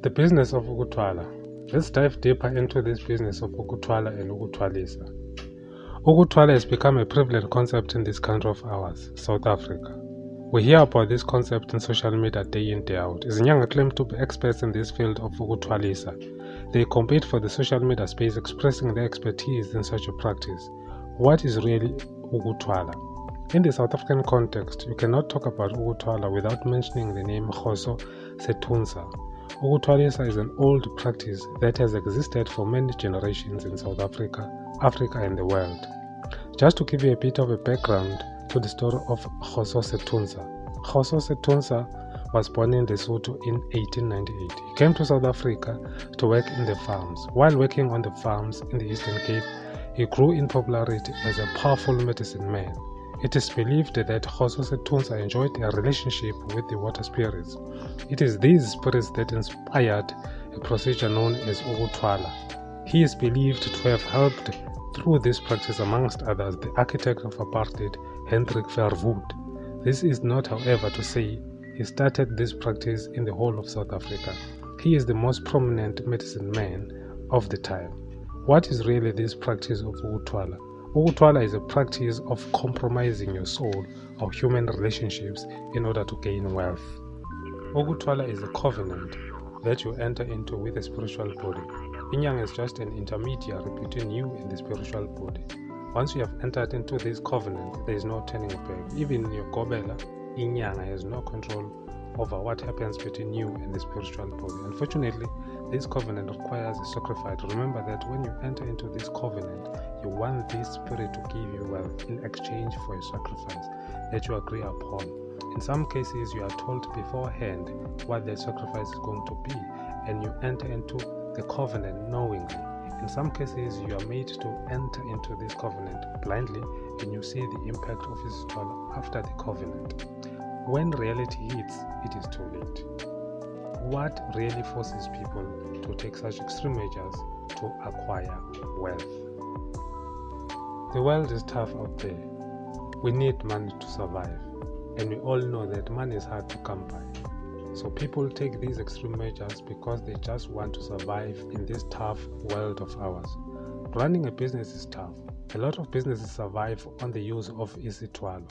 The business of Ukuthwala. Let's dive deeper into this business of Ukuthwala and Ukuthwalisa. Ukuthwala has become a prevalent concept in this country of ours, South Africa. We hear about this concept in social media day in, day out. Izinyanga claim to be experts in this field of Ukuthwalisa. They compete for the social media space, expressing their expertise in such a practice. What is really Ukuthwala? In the South African context, you cannot talk about Ukuthwala without mentioning the name Khoso Setunsa. Ukuthwalisa is an old practice that has existed for many generations in South Africa, Africa and the world. Just to give you a bit of a background to the story of Khoso Setunsa. Khoso Setunsa was born in Lesotho in 1898. He came to South Africa to work in the farms. While working on the farms in the Eastern Cape, he grew in popularity as a powerful medicine man. It is believed that Khoso Setunsa enjoyed a relationship with the water spirits. It is these spirits that inspired a procedure known as Ukuthwala. He is believed to have helped through this practice, amongst others, the architect of apartheid, Hendrik Verwoerd. This is not, however, to say he started this practice in the whole of South Africa. He is the most prominent medicine man of the time. What is really this practice of Ukuthwala? Ukuthwala is a practice of compromising your soul or human relationships in order to gain wealth. Ukuthwala is a covenant that you enter into with a spiritual body. Inyanga is just an intermediary between you and the spiritual body. Once you have entered into this covenant, there is no turning back. Even your Gobela, Inyanga has no control over what happens between you and the spiritual body. Unfortunately, this covenant requires a sacrifice. Remember that when you enter into this covenant, you want this spirit to give you wealth in exchange for a sacrifice that you agree upon. In some cases, you are told beforehand what the sacrifice is going to be, and you enter into the covenant knowingly. In some cases, you are made to enter into this covenant blindly, and you see the impact of his ritual after the covenant. When reality hits, it is too late. What really forces people to take such extreme measures to acquire wealth? The world is tough out there. We need money to survive, and we all know that money is hard to come by. So people take these extreme measures because they just want to survive in this tough world of ours. Running a business is tough. A lot of businesses survive on the use of Ukuthwala.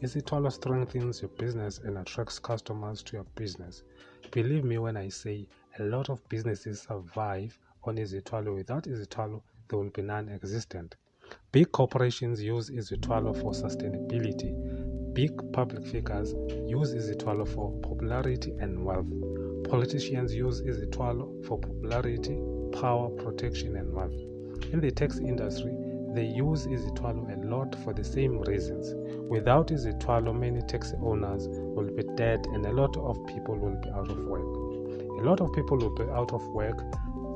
Ukuthwala strengthens your business and attracts customers to your business. Believe me when I say a lot of businesses survive on Ukuthwala. Without Ukuthwala, they will be non-existent. Big corporations use Ukuthwala for sustainability. Big public figures use Ukuthwala for popularity and wealth. Politicians use Ukuthwala for popularity, power, protection, and wealth. In the tax industry, they use Ukuthwala a lot for the same reasons. Without Ukuthwala, many taxi owners will be dead and a lot of people will be out of work. A lot of people will be out of work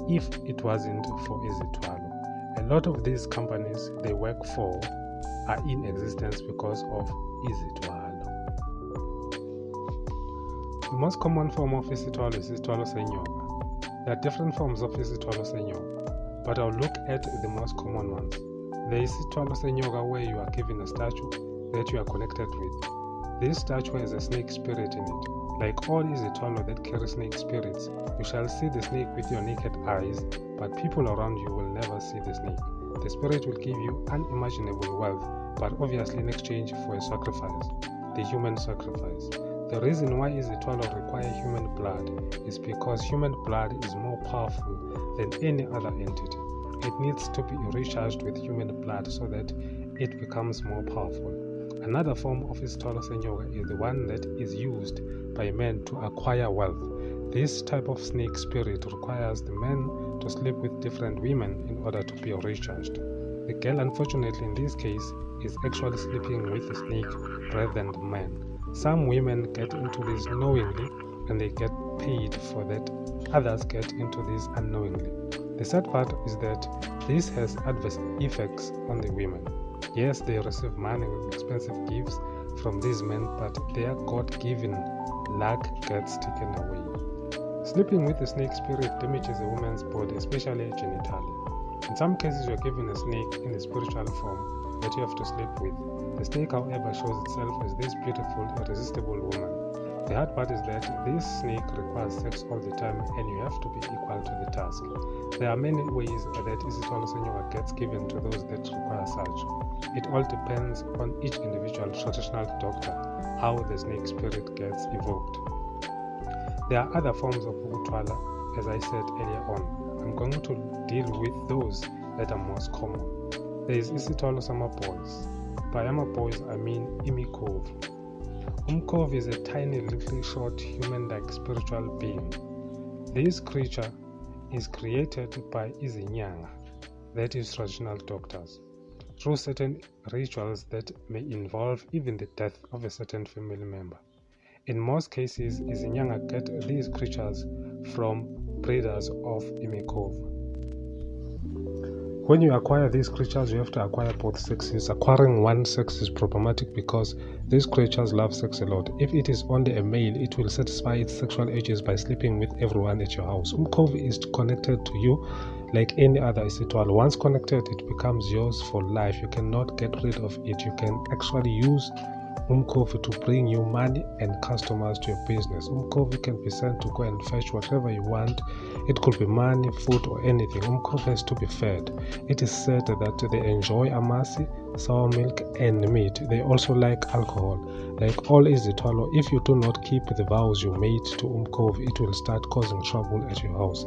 if it wasn't for Ukuthwala. A lot of these companies they work for are in existence because of Ukuthwala. The most common form of Ukuthwala is Ukuthwala Senyoka. There are different forms of Ukuthwala Senyoka, but I'll look at the most common ones. There is Ukuthwala Senyoka where you are given a statue that you are connected with. This statue has a snake spirit in it. Like all Ukuthwala that carry snake spirits, you shall see the snake with your naked eyes, but people around you will never see the snake. The spirit will give you unimaginable wealth, but obviously in exchange for a sacrifice, the human sacrifice. The reason why Ukuthwala require human blood is because human blood is more powerful than any other entity. It needs to be recharged with human blood so that it becomes more powerful. Another form of Ukuthwala Senyoka is the one that is used by men to acquire wealth. This type of snake spirit requires the men to sleep with different women in order to be recharged. The girl, unfortunately, in this case, is actually sleeping with the snake rather than the man. Some women get into this knowingly and they get paid for that. Others get into this unknowingly. The sad part is that this has adverse effects on the women. Yes, they receive money with expensive gifts from these men, but their God-given luck gets taken away. Sleeping with a snake spirit damages a woman's body, especially genitalia. In some cases, you are given a snake in a spiritual form that you have to sleep with. The snake, however, shows itself as this beautiful, irresistible woman. The hard part is that this snake requires sex all the time and you have to be equal to the task. There are many ways that isithwalo senyoka gets given to those that require such. It all depends on each individual traditional doctor how the snake spirit gets evoked. There are other forms of ukuthwala, as I said earlier on. I'm going to deal with those that are most common. There is isithwalo samaboys. By amaboys I mean imikovu. Umkovu is a tiny little short human-like spiritual being. This creature is created by izinyanga, that is traditional doctors, through certain rituals that may involve even the death of a certain family member. In most cases, izinyanga get these creatures from breeders of imikovu. When you acquire these creatures, you have to acquire both sexes. Acquiring one sex is problematic because these creatures love sex a lot. If it is only a male, it will satisfy its sexual urges by sleeping with everyone at your house. Umkovu is connected to you like any other isithwalo. Once connected, it becomes yours for life. You cannot get rid of it. You can actually use Umkovu to bring you money and customers to your business. Umkovu can be sent to go and fetch whatever you want. It could be money, food, or anything. Umkovu has to be fed. It is said that they enjoy amasi, sour milk, and meat. They also like alcohol. Like all isithwalo, if you do not keep the vows you made to Umkovu, it will start causing trouble at your house.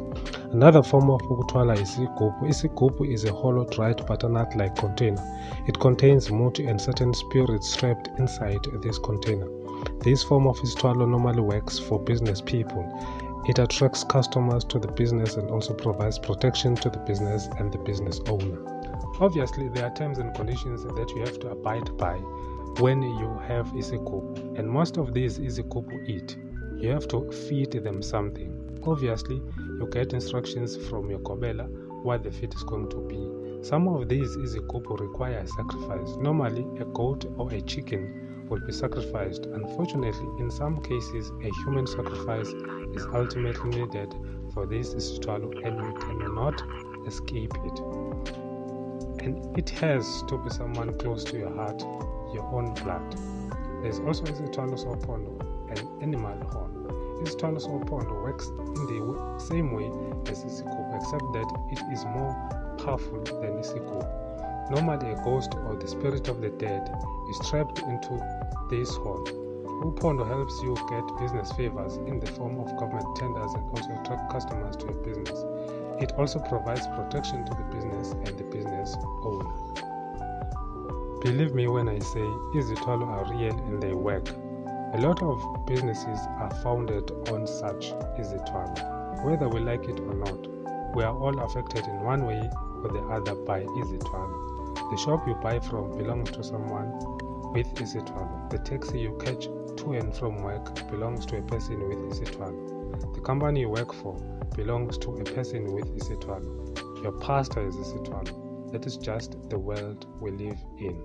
Another form of ukuthwala is isigubhu. Isigubhu is a hollow, dried butternut-like container. It contains muti and certain spirits trapped inside this container. This form of isithwalo normally works for business people. It attracts customers to the business and also provides protection to the business and the business owner. Obviously, there are terms and conditions that you have to abide by when you have isigubhu, and most of these isigubhu eat. You have to feed them something. Obviously, you get instructions from your kobela what the feed is going to be. Some of these isigubhu require a sacrifice. Normally, a goat or a chicken will be sacrificed. Unfortunately, in some cases, a human sacrifice is ultimately needed for this isithwalo and you cannot escape it. And it has to be someone close to your heart, your own blood. There is also isithwalo sopondo, an animal horn. Isithwalo sopondo works in the same way as isigubhu, except that it is more powerful than isigubhu. Normally, a ghost or the spirit of the dead is trapped into this horn. Upondo helps you get business favors in the form of government tenders and also attract customers to your business. It also provides protection to the business and the business owner. Believe me when I say isithwalo are real and they work. A lot of businesses are founded on such isithwalo. Whether we like it or not, we are all affected in one way or the other by isithwalo. The shop you buy from belongs to someone with isithwalo. The taxi you catch to and from work belongs to a person with isithwalo. The company you work for belongs to a person with isithwalo. Your pastor is isithwalo. That is just the world we live in.